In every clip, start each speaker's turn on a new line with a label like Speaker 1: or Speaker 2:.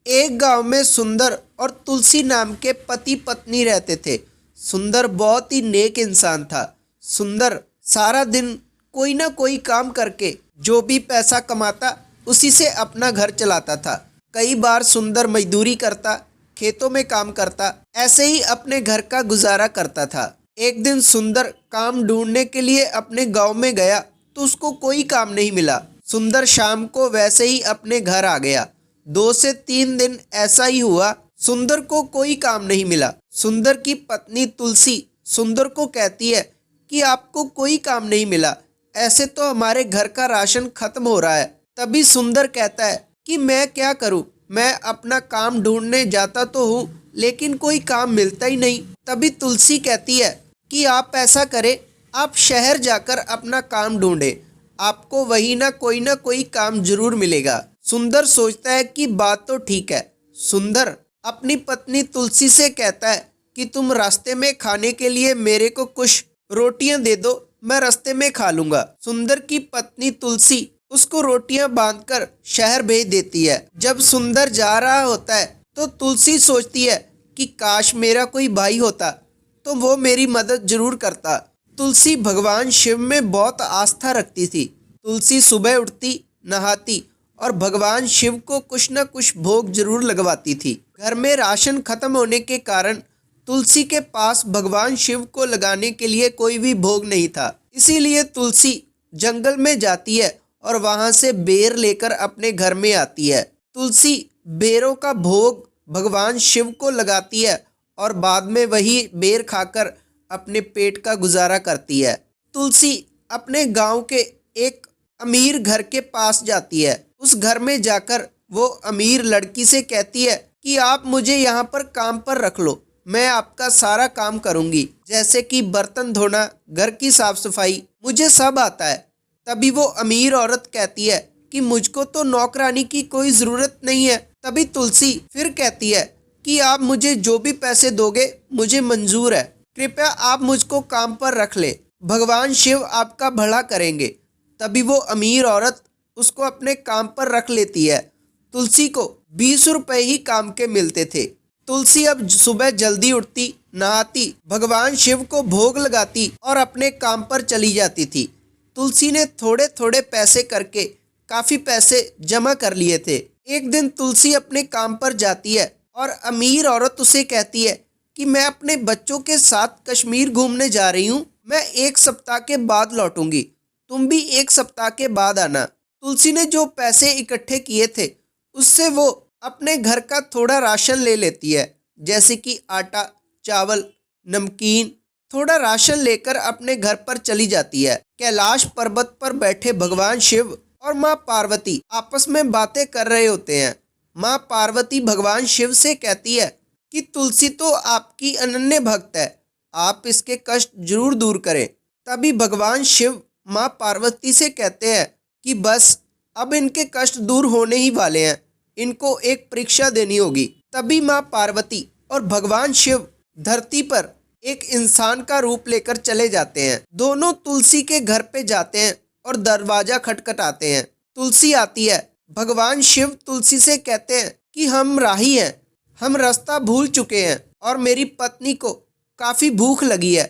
Speaker 1: एक गांव में सुंदर और तुलसी नाम के पति पत्नी रहते थे। सुंदर बहुत ही नेक इंसान था। सुंदर सारा दिन कोई ना कोई काम करके जो भी पैसा कमाता उसी से अपना घर चलाता था। कई बार सुंदर मजदूरी करता, खेतों में काम करता, ऐसे ही अपने घर का गुजारा करता था। एक दिन सुंदर काम ढूंढने के लिए अपने गांव में गया तो उसको कोई काम नहीं मिला। सुंदर शाम को वैसे ही अपने घर आ गया। 2 से 3 दिन ऐसा ही हुआ, सुंदर को कोई काम नहीं मिला। सुंदर की पत्नी तुलसी सुंदर को कहती है कि आपको कोई काम नहीं मिला, ऐसे तो हमारे घर का राशन खत्म हो रहा है। तभी सुंदर कहता है कि मैं क्या करूं, मैं अपना काम ढूंढने जाता तो हूं लेकिन कोई काम मिलता ही नहीं। तभी तुलसी कहती है कि आप ऐसा करें, आप शहर जाकर अपना काम ढूंढें, आपको वही ना कोई काम जरूर मिलेगा। सुंदर सोचता है कि बात तो ठीक है। सुंदर अपनी पत्नी तुलसी से कहता है कि तुम रास्ते में खाने के लिए मेरे को कुछ रोटियां दे दो, मैं रास्ते में खा लूंगा। सुंदर की पत्नी तुलसी उसको रोटियां बांधकर शहर भेज देती है। जब सुंदर जा रहा होता है तो तुलसी सोचती है कि काश मेरा कोई भाई होता तो वो मेरी मदद जरूर करता। तुलसी भगवान शिव में बहुत आस्था रखती थी। तुलसी सुबह उठती, नहाती और भगवान शिव को कुछ न कुछ भोग जरूर लगवाती थी। घर में राशन खत्म होने के कारण तुलसी के पास भगवान शिव को लगाने के लिए कोई भी भोग नहीं था। इसीलिए तुलसी जंगल में जाती है और वहां से बेर लेकर अपने घर में आती है। तुलसी बेरों का भोग भगवान शिव को लगाती है और बाद में वही बेर खाकर अपने पेट का गुजारा करती है। तुलसी अपने गांव के एक अमीर घर के पास जाती है। उस घर में जाकर वो अमीर लड़की से कहती है कि आप मुझे यहाँ पर काम पर रख लो, मैं आपका सारा काम करूँगी, जैसे कि बर्तन धोना, घर की साफ सफाई, मुझे सब आता है। तभी वो अमीर औरत कहती है कि मुझको तो नौकरानी की कोई ज़रूरत नहीं है। तभी तुलसी फिर कहती है कि आप मुझे जो भी पैसे दोगे मुझे मंजूर है, कृपया आप मुझको काम पर रख ले, भगवान शिव आपका भला करेंगे। तभी वो अमीर औरत उसको अपने काम पर रख लेती है। तुलसी को 20 रुपए ही काम के मिलते थे। तुलसी अब सुबह जल्दी उठती, नहाती, भगवान शिव को भोग लगाती और अपने काम पर चली जाती थी। तुलसी ने थोड़े थोड़े पैसे करके काफ़ी पैसे जमा कर लिए थे। एक दिन तुलसी अपने काम पर जाती है और अमीर औरत उसे कहती है कि मैं अपने बच्चों के साथ कश्मीर घूमने जा रही हूँ, मैं 1 सप्ताह के बाद लौटूंगी, तुम भी 1 सप्ताह के बाद आना। तुलसी ने जो पैसे इकट्ठे किए थे उससे वो अपने घर का थोड़ा राशन ले लेती है, जैसे कि आटा, चावल, नमकीन, थोड़ा राशन लेकर अपने घर पर चली जाती है। कैलाश पर्वत पर बैठे भगवान शिव और माँ पार्वती आपस में बातें कर रहे होते हैं। माँ पार्वती भगवान शिव से कहती है कि तुलसी तो आपकी अनन्य भक्त है, आप इसके कष्ट जरूर दूर करें। तभी भगवान शिव माँ पार्वती से कहते हैं कि बस अब इनके कष्ट दूर होने ही वाले हैं, इनको एक परीक्षा देनी होगी। तभी माँ पार्वती और भगवान शिव धरती पर एक इंसान का रूप लेकर चले जाते हैं। दोनों तुलसी के घर पे जाते हैं और दरवाजा खटखटाते हैं। तुलसी आती है। भगवान शिव तुलसी से कहते हैं कि हम राही हैं, हम रास्ता भूल चुके हैं और मेरी पत्नी को काफ़ी भूख लगी है,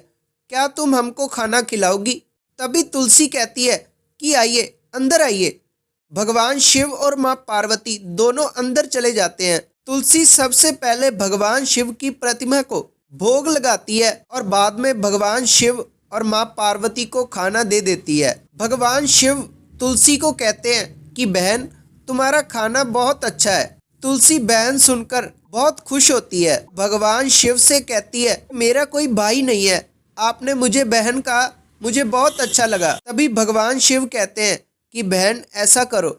Speaker 1: क्या तुम हमको खाना खिलाओगी? तभी तुलसी कहती है कि आइए, अंदर आइए। भगवान शिव और माँ पार्वती दोनों अंदर चले जाते हैं। तुलसी सबसे पहले भगवान शिव की प्रतिमा को भोग लगाती है और बाद में भगवान शिव और माँ पार्वती को खाना दे देती है। भगवान शिव तुलसी को कहते हैं कि बहन, तुम्हारा खाना बहुत अच्छा है। तुलसी बहन सुनकर बहुत खुश होती है। भगवान शिव से कहती है मेरा कोई भाई नहीं है, आपने मुझे बहन कहा, मुझे बहुत अच्छा लगा। तभी भगवान शिव कहते हैं कि बहन ऐसा करो,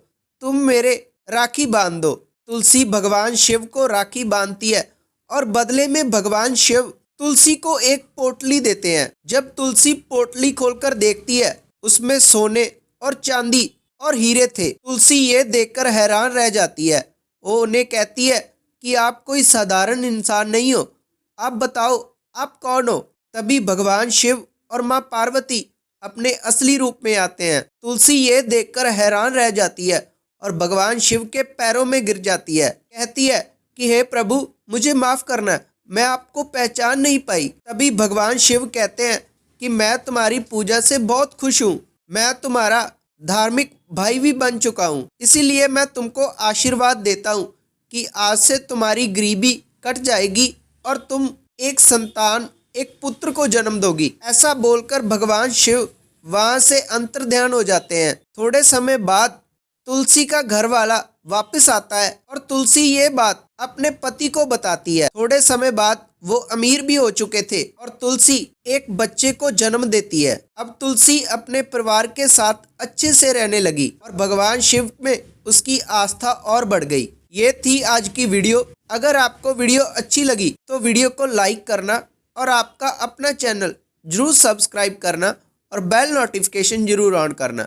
Speaker 1: तुम मेरे राखी बांध दो। तुलसी भगवान शिव को राखी बांधती है और बदले में भगवान शिव तुलसी को एक पोटली देते हैं। जब तुलसी पोटली खोलकर देखती है उसमें सोने और चांदी और हीरे थे। तुलसी ये देखकर हैरान रह जाती है। वो उन्हें कहती है कि आप कोई साधारण इंसान नहीं हो, आप बताओ आप कौन हो? तभी भगवान शिव और माँ पार्वती अपने असली रूप में आते हैं। तुलसी ये देखकर हैरान रह जाती है और भगवान शिव के पैरों में गिर जाती है। कहती है कि हे प्रभु, मुझे माफ़ करना, मैं आपको पहचान नहीं पाई। तभी भगवान शिव कहते हैं कि मैं तुम्हारी पूजा से बहुत खुश हूँ, मैं तुम्हारा धार्मिक भाई भी बन चुका हूँ, इसीलिए मैं तुमको आशीर्वाद देता हूँ कि आज से तुम्हारी गरीबी कट जाएगी और तुम एक संतान, एक पुत्र को जन्म दोगी। ऐसा बोलकर भगवान शिव वहाँ से अंतर्ध्यान हो जाते हैं। थोड़े समय बाद तुलसी का घर वाला वापस आता है और तुलसी ये बात अपने पति को बताती है। थोड़े समय बाद वो अमीर भी हो चुके थे और तुलसी एक बच्चे को जन्म देती है। अब तुलसी अपने परिवार के साथ अच्छे से रहने लगी और भगवान शिव में उसकी आस्था और बढ़ गई। ये थी आज की वीडियो। अगर आपको वीडियो अच्छी लगी तो वीडियो को लाइक करना और आपका अपना चैनल जरूर सब्सक्राइब करना और बेल नोटिफिकेशन जरूर ऑन करना,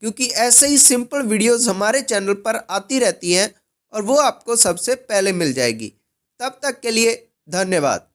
Speaker 1: क्योंकि ऐसे ही सिंपल वीडियोस हमारे चैनल पर आती रहती हैं और वो आपको सबसे पहले मिल जाएगी। तब तक के लिए धन्यवाद।